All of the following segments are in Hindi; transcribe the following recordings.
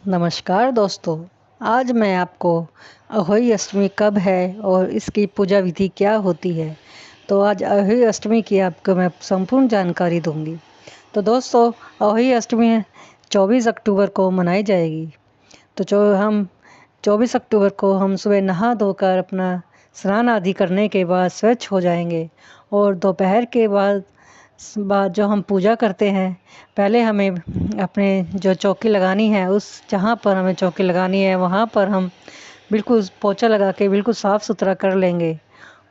नमस्कार दोस्तों। आज मैं आपको अहोई अष्टमी कब है और इसकी पूजा विधि क्या होती है, तो आज अहोई अष्टमी की आपको मैं संपूर्ण जानकारी दूंगी। तो दोस्तों, अहोई अष्टमी 24 अक्टूबर को मनाई जाएगी। तो जो हम 24 अक्टूबर को हम सुबह नहा धोकर अपना स्नान आदि करने के बाद स्वच्छ हो जाएंगे और दोपहर के बाद जो हम पूजा करते हैं, पहले हमें अपने जो चौकी लगानी है, उस जहाँ पर हमें चौकी लगानी है वहाँ पर हम बिल्कुल पोछा लगा के बिल्कुल साफ़ सुथरा कर लेंगे।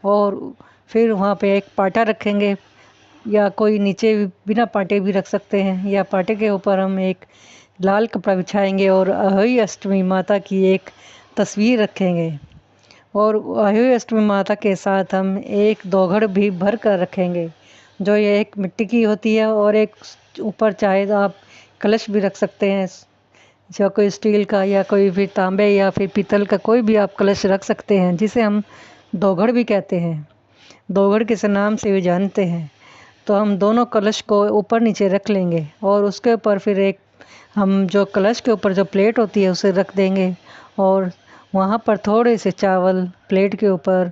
और फिर वहाँ पे एक पाटा रखेंगे, या कोई नीचे बिना पाटे भी रख सकते हैं, या पाटे के ऊपर हम एक लाल कपड़ा बिछाएंगे और अहोई अष्टमी माता की एक तस्वीर रखेंगे। और अहोई अष्टमी माता के साथ हम एक दोघड़ भी भर कर रखेंगे, जो ये एक मिट्टी की होती है, और एक ऊपर चाहे तो आप कलश भी रख सकते हैं, या कोई स्टील का या कोई भी तांबे या फिर पीतल का कोई भी आप कलश रख सकते हैं, जिसे हम दोघड़ भी कहते हैं। दोघड़ किस नाम से भी जानते हैं। तो हम दोनों कलश को ऊपर नीचे रख लेंगे और उसके ऊपर फिर एक हम जो कलश के ऊपर जो प्लेट होती है उसे रख देंगे, और वहाँ पर थोड़े से चावल प्लेट के ऊपर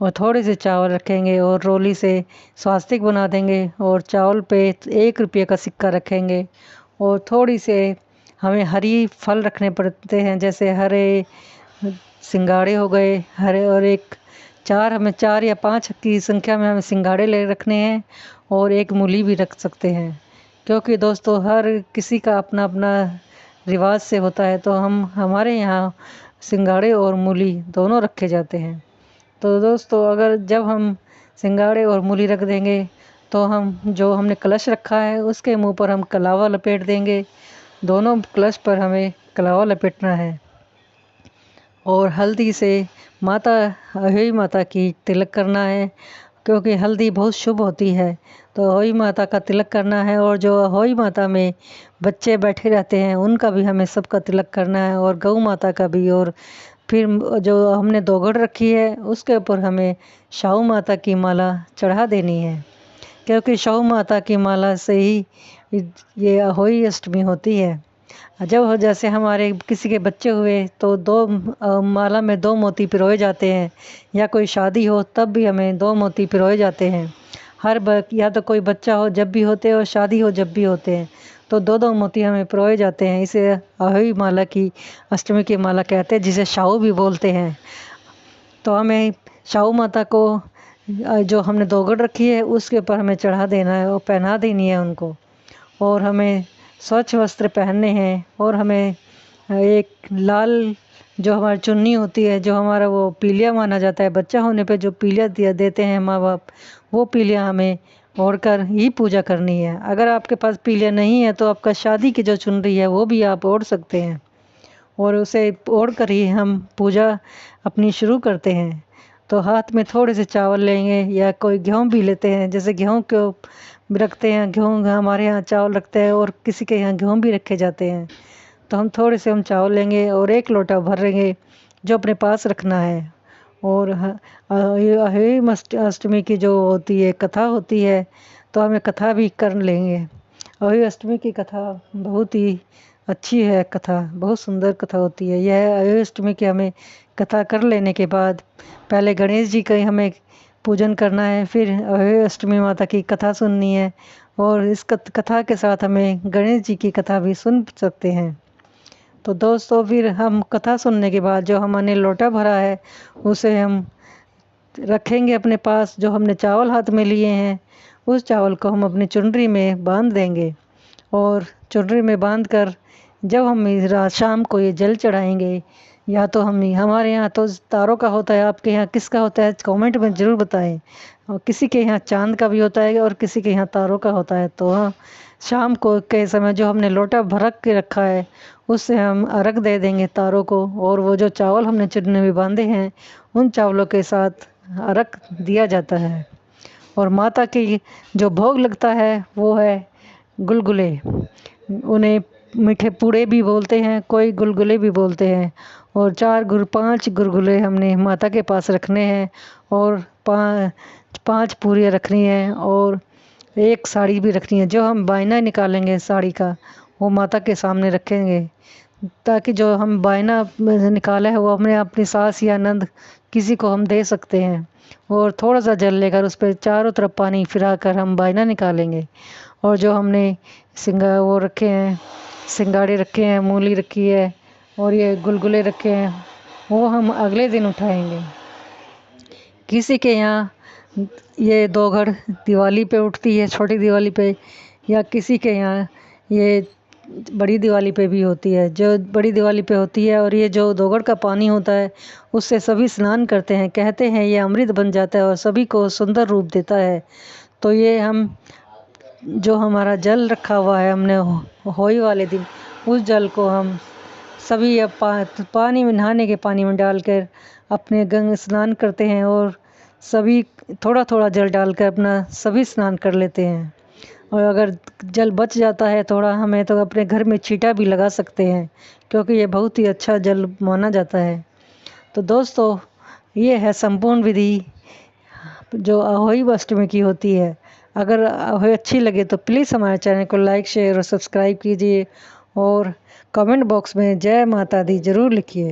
और थोड़े से चावल रखेंगे और रोली से स्वास्तिक बना देंगे, और चावल पे 1 रुपये का सिक्का रखेंगे। और थोड़ी से हमें हरी फल रखने पड़ते हैं, जैसे हरे सिंगाड़े हो गए हरे, और हमें 4 या 5 की संख्या में हमें सिंगाड़े ले रखने हैं, और एक मूली भी रख सकते हैं। क्योंकि दोस्तों, हर किसी का अपना अपना रिवाज से होता है, तो हमारे यहाँ सिंगाड़े और मूली दोनों रखे जाते हैं। तो दोस्तों, अगर जब हम सिंगाड़े और मूली रख देंगे, तो हम जो हमने कलश रखा है उसके मुंह पर हम कलावा लपेट देंगे। दोनों कलश पर हमें कलावा लपेटना है, और हल्दी से माता अहोई माता की तिलक करना है, क्योंकि हल्दी बहुत शुभ होती है। तो अहोई माता का तिलक करना है, और जो अहोई माता में बच्चे बैठे रहते हैं उनका भी हमें सबका तिलक करना है, और गौ माता का भी। और फिर जो हमने दोघड़ रखी है उसके ऊपर हमें शाहू माता की माला चढ़ा देनी है, क्योंकि शाहू माता की माला से ही ये अहोई अष्टमी होती है। जब जैसे हमारे किसी के बच्चे हुए तो माला में 2 मोती पिरोए जाते हैं, या कोई शादी हो तब भी हमें 2 मोती पिरोए जाते हैं। या तो कोई बच्चा हो जब भी होते हैं और शादी हो जब भी होते हैं, तो 2-2 मोती हमें पिरोए जाते हैं। इसे अहोई माला की अष्टमी की माला कहते हैं, जिसे शाहू भी बोलते हैं। तो हमें शाहू माता को जो हमने दोघड़ रखी है उसके ऊपर हमें चढ़ा देना है और पहना देनी है उनको, और हमें स्वच्छ वस्त्र पहनने हैं। और हमें एक लाल जो हमारी चुन्नी होती है, जो हमारा वो पीलिया माना जाता है, बच्चा होने पे जो पीलिया देते हैं माँ बाप, वो पीलिया हमें ओढ़ कर ही पूजा करनी है। अगर आपके पास पीलिया नहीं है तो आपका शादी की जो चुनरी है वो भी आप ओढ़ सकते हैं, और उसे ओढ़ कर ही हम पूजा अपनी शुरू करते हैं। तो हाथ में थोड़े से चावल लेंगे, या कोई गेहूँ भी लेते हैं, जैसे गेहूँ को रखते हैं, गेहूँ हमारे यहाँ चावल रखते हैं और किसी के यहाँ गेहूँ भी रखे जाते हैं। तो हम थोड़े से चावल लेंगे और 1 लोटा भर लेंगे, जो अपने पास रखना है। और अहोई अष्टमी की जो होती है कथा होती है, तो हमें कथा भी कर लेंगे। अहोई अष्टमी की कथा बहुत ही अच्छी है, कथा बहुत सुंदर कथा होती है। यह अहोई अष्टमी की हमें कथा कर लेने के बाद पहले गणेश जी का हमें पूजन करना है, फिर अहोई अष्टमी माता की कथा सुननी है, और इस कथा के साथ हमें गणेश जी की कथा भी सुन सकते हैं। तो दोस्तों, फिर हम कथा सुनने के बाद जो हमने लोटा भरा है उसे हम रखेंगे अपने पास। जो हमने चावल हाथ में लिए हैं उस चावल को हम अपनी चुनरी में बांध देंगे, और चुनरी में बांध कर जब हम रात शाम को ये जल चढ़ाएंगे, या तो हमारे यहाँ तो तारों का होता है, आपके यहाँ किसका होता है कमेंट में ज़रूर बताएं। और किसी के यहाँ चांद का भी होता है और किसी के यहाँ तारों का होता है। तो हाँ, शाम को के समय जो हमने लोटा भर के रखा है उससे हम अर्घ दे देंगे तारों को, और वो जो चावल हमने चुनरी में बांधे हैं उन चावलों के साथ अर्घ दिया जाता है। और माता की जो भोग लगता है वो है गुलगुले। उन्हें मीठे पूड़े भी बोलते हैं, कोई गुलगुले भी बोलते हैं। और 5 गुलगुले हमने माता के पास रखने हैं, और 5 पूरियाँ रखनी है, और एक साड़ी भी रखनी है। जो हम बायना निकालेंगे साड़ी का वो माता के सामने रखेंगे, ताकि जो हम बायना निकाला है वो अपने अपनी सास या नंद किसी को हम दे सकते हैं। और थोड़ा सा जल लेकर उस पर चारों तरफ पानी फिरा कर हम बायना निकालेंगे। और जो हमने वो रखे हैं, सिंगाड़े रखे हैं, मूली रखी है और ये गुलगुले रखे हैं, वो हम अगले दिन उठाएंगे। किसी के यहाँ ये दोघड़ दिवाली पे उठती है, छोटी दिवाली पे, या किसी के यहाँ ये बड़ी दिवाली पे भी होती है। जो बड़ी दिवाली पे होती है, और ये जो दोघड़ का पानी होता है उससे सभी स्नान करते हैं। कहते हैं ये अमृत बन जाता है और सभी को सुंदर रूप देता है। तो ये हम जो हमारा जल रखा हुआ है हमने होली वाले दिन, उस जल को हम सभी अब पानी में, नहाने के पानी में डालकर अपने गंगा स्नान करते हैं। और सभी थोड़ा थोड़ा जल डालकर अपना सभी स्नान कर लेते हैं। और अगर जल बच जाता है थोड़ा, हमें तो अपने घर में छींटा भी लगा सकते हैं, क्योंकि ये बहुत ही अच्छा जल माना जाता है। तो दोस्तों, ये है संपूर्ण विधि जो अहोई अष्टमी की होती है। अगर अहोई अच्छी लगे तो प्लीज़ हमारे चैनल को लाइक, शेयर और सब्सक्राइब कीजिए। और कमेंट बॉक्स में जय माता दी ज़रूर लिखिए।